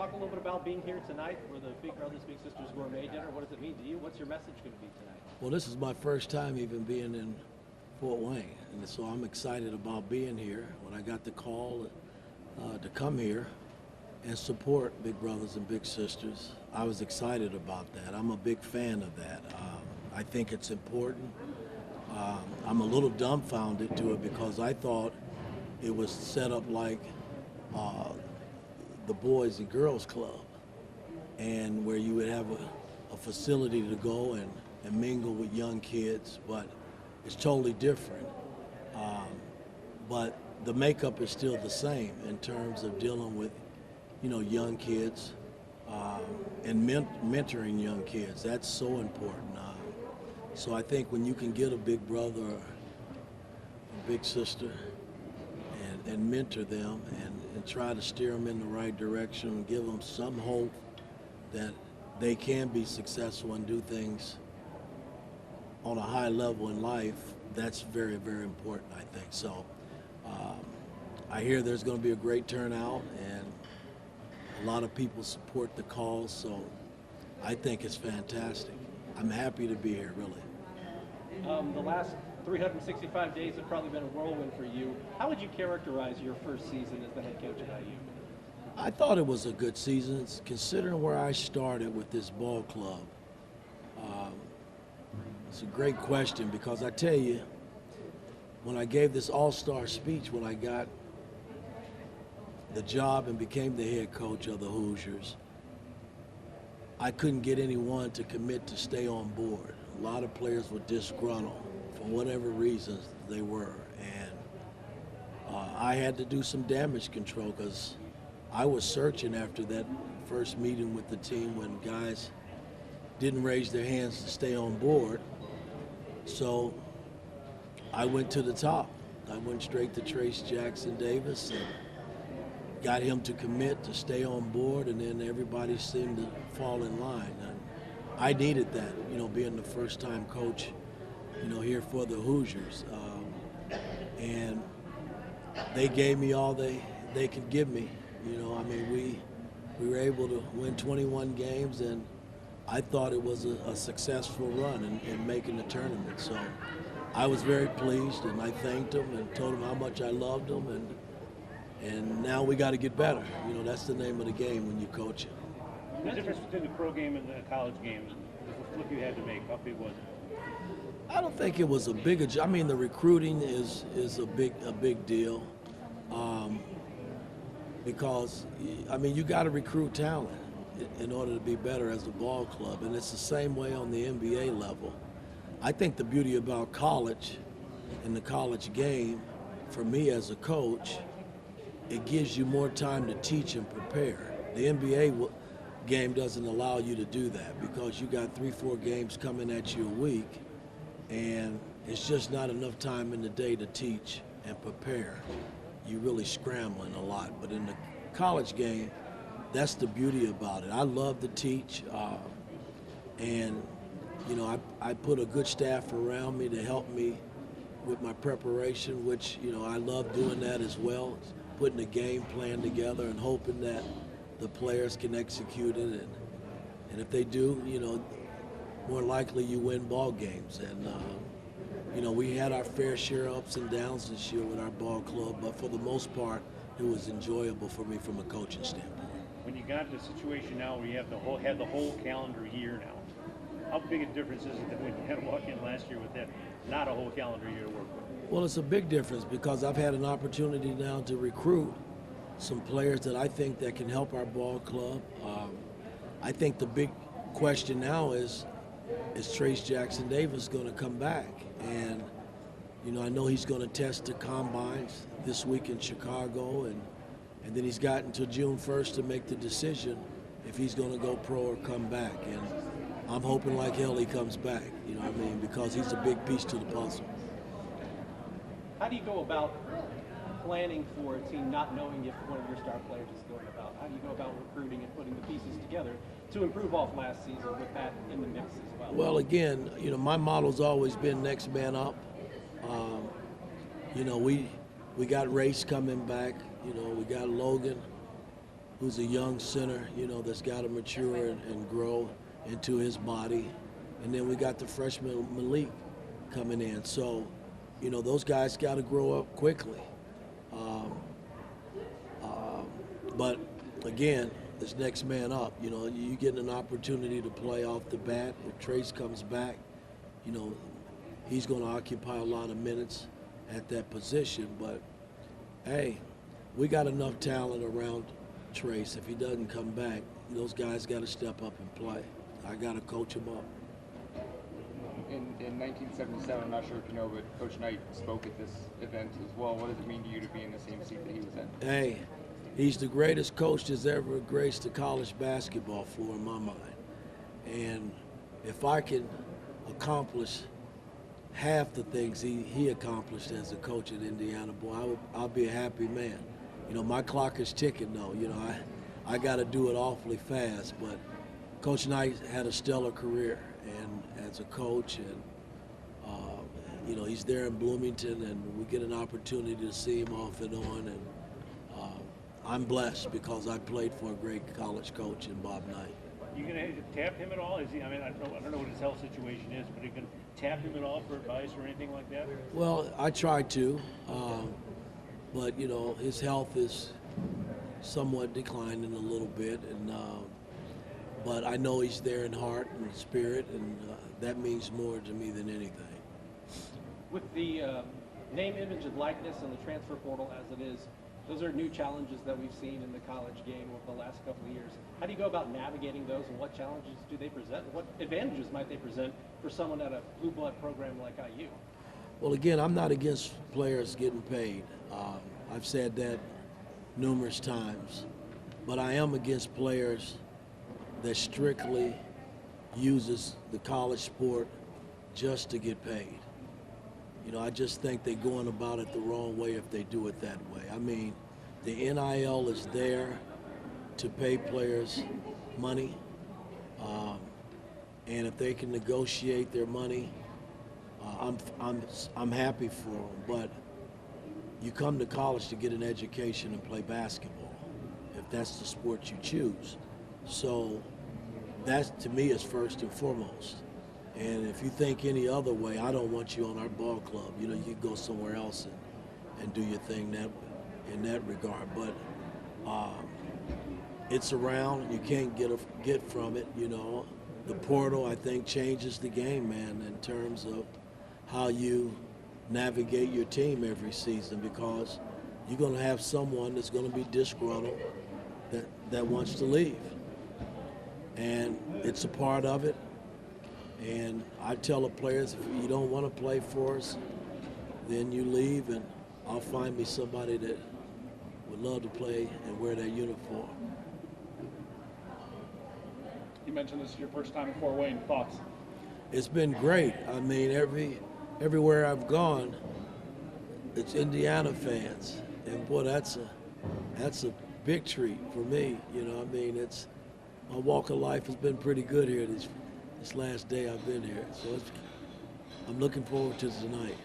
talk a little bit about being here tonight for the Big Brothers Big Sisters Gourmet Dinner? What does it mean to you? What's your message going to be tonight? Well, this is my first time even being in Fort Wayne, and so I'm excited about being here. When I got the call to come here and support Big Brothers and Big Sisters, I was excited about that. I'm a big fan of that. I think it's important. I'm a little dumbfounded to it because I thought it was set up like the Boys and Girls Club, and where you would have a facility to go and mingle with young kids, but it's totally different. But the makeup is still the same in terms of dealing with, young kids and mentoring young kids. That's so important. So I think when you can get a big brother or a big sister and mentor them and try to steer them in the right direction and give them some hope that they can be successful and do things on a high level in life, that's very, very important, I think. So I hear there's going to be a great turnout, and a lot of people support the cause, so I think it's fantastic. I'm happy to be here, really. The last 365 days have probably been a whirlwind for you. How would you characterize your first season as the head coach at IU? I thought it was a good season, considering where I started with this ball club. It's a great question because I tell you, when I gave this all-star speech, when I got the job and became the head coach of the Hoosiers, I couldn't get anyone to commit to stay on board. A lot of players were disgruntled for whatever reasons they were, and I had to do some damage control because I was searching after that first meeting with the team when guys didn't raise their hands to stay on board. So I went to the top. I went straight to Trace Jackson Davis and got him to commit to stay on board, and then everybody seemed to fall in line. And I needed that, being the first-time coach, here for the Hoosiers. And they gave me all they could give me. We were able to win 21 games, and I thought it was a successful run in making the tournament. So I was very pleased, and I thanked them and told them how much I loved them, and now we got to get better. That's the name of the game when you coach it. The difference between the pro game and the college game, the flip you had to make, how big was it? I don't think it was a big adjustment. I mean, the recruiting is a big deal because, you got to recruit talent in order to be better as a ball club, and it's the same way on the NBA level. I think the beauty about college and the college game, for me as a coach, it gives you more time to teach and prepare. The NBA game doesn't allow you to do that because you got 3-4 games coming at you a week, and it's just not enough time in the day to teach and prepare. You're really scrambling a lot. But in the college game, that's the beauty about it. I love to teach, and I put a good staff around me to help me with my preparation, which I love doing that as well. Putting a game plan together and hoping that the players can execute it, and if they do, more likely you win ball games. And we had our fair share of ups and downs this year with our ball club, but for the most part, it was enjoyable for me from a coaching standpoint. When you got to the situation now where you have the whole calendar year now, how big a difference is it than when you had to walk in last year with that not a whole calendar year to work with? Well, it's a big difference because I've had an opportunity now to recruit some players that I think that can help our ball club. I think the big question now is Trace Jackson Davis going to come back? And, I know he's going to test the combines this week in Chicago, and then he's got until June 1st to make the decision if he's going to go pro or come back. And I'm hoping like hell he comes back, because he's a big piece to the puzzle. How do you go about planning for a team not knowing if one of your star players is going about? How do you go about recruiting and putting the pieces together to improve off last season with that in the mix as well? Well, again, my model's always been next man up. We got Race coming back. We got Logan. who's a young center, that's got to mature and grow into his body. And then we got the freshman Malik coming in. So, those guys got to grow up quickly. But again, it's next man up. You getting an opportunity to play off the bat. If Trace comes back, he's going to occupy a lot of minutes at that position. But hey, we got enough talent around Trace. If he doesn't come back, those guys got to step up and play. I got to coach him up. In 1977, I'm not sure if you know, but Coach Knight spoke at this event as well. What does it mean to you to be in the same seat that he was in? Hey, he's the greatest coach that's ever graced the college basketball floor in my mind. And if I can accomplish half the things he accomplished as a coach at Indiana, boy, I'll be a happy man. My clock is ticking though. I got to do it awfully fast. But Coach Knight had a stellar career and as a coach, and he's there in Bloomington, and we get an opportunity to see him off and on. And I'm blessed because I played for a great college coach in Bob Knight. You gonna tap him at all? Is he? I mean, I don't know what his health situation is, but are you gonna tap him at all for advice or anything like that? Well, I try to, but his health is somewhat declining a little bit, and but I know he's there in heart and spirit, and that means more to me than anything. With the name, image, and likeness and the transfer portal as it is, those are new challenges that we've seen in the college game over the last couple of years. How do you go about navigating those, and what challenges do they present? What advantages might they present for someone at a blue blood program like IU? Well, again, I'm not against players getting paid. I've said that numerous times, but I am against players that strictly uses the college sport just to get paid. I just think they're going about it the wrong way if they do it that way. I mean, the NIL is there to pay players money, and if they can negotiate their money, I'm happy for them. But you come to college to get an education and play basketball, if that's the sport you choose. So that, to me, is first and foremost. And if you think any other way, I don't want you on our ball club. You can go somewhere else and do your thing in that regard. But it's around. You can't get from it. The portal, I think, changes the game, man, in terms of how you navigate your team every season, because you're going to have someone that's going to be disgruntled that wants to leave. And it's a part of it. And I tell the players, if you don't want to play for us, then you leave, and I'll find me somebody that would love to play and wear that uniform. You mentioned this is your first time in Fort Wayne. Thoughts? It's been great. I mean, everywhere I've gone, it's Indiana fans, and boy, that's a big treat for me. It's my walk of life has been pretty good here this last day I've been here. So I'm looking forward to tonight.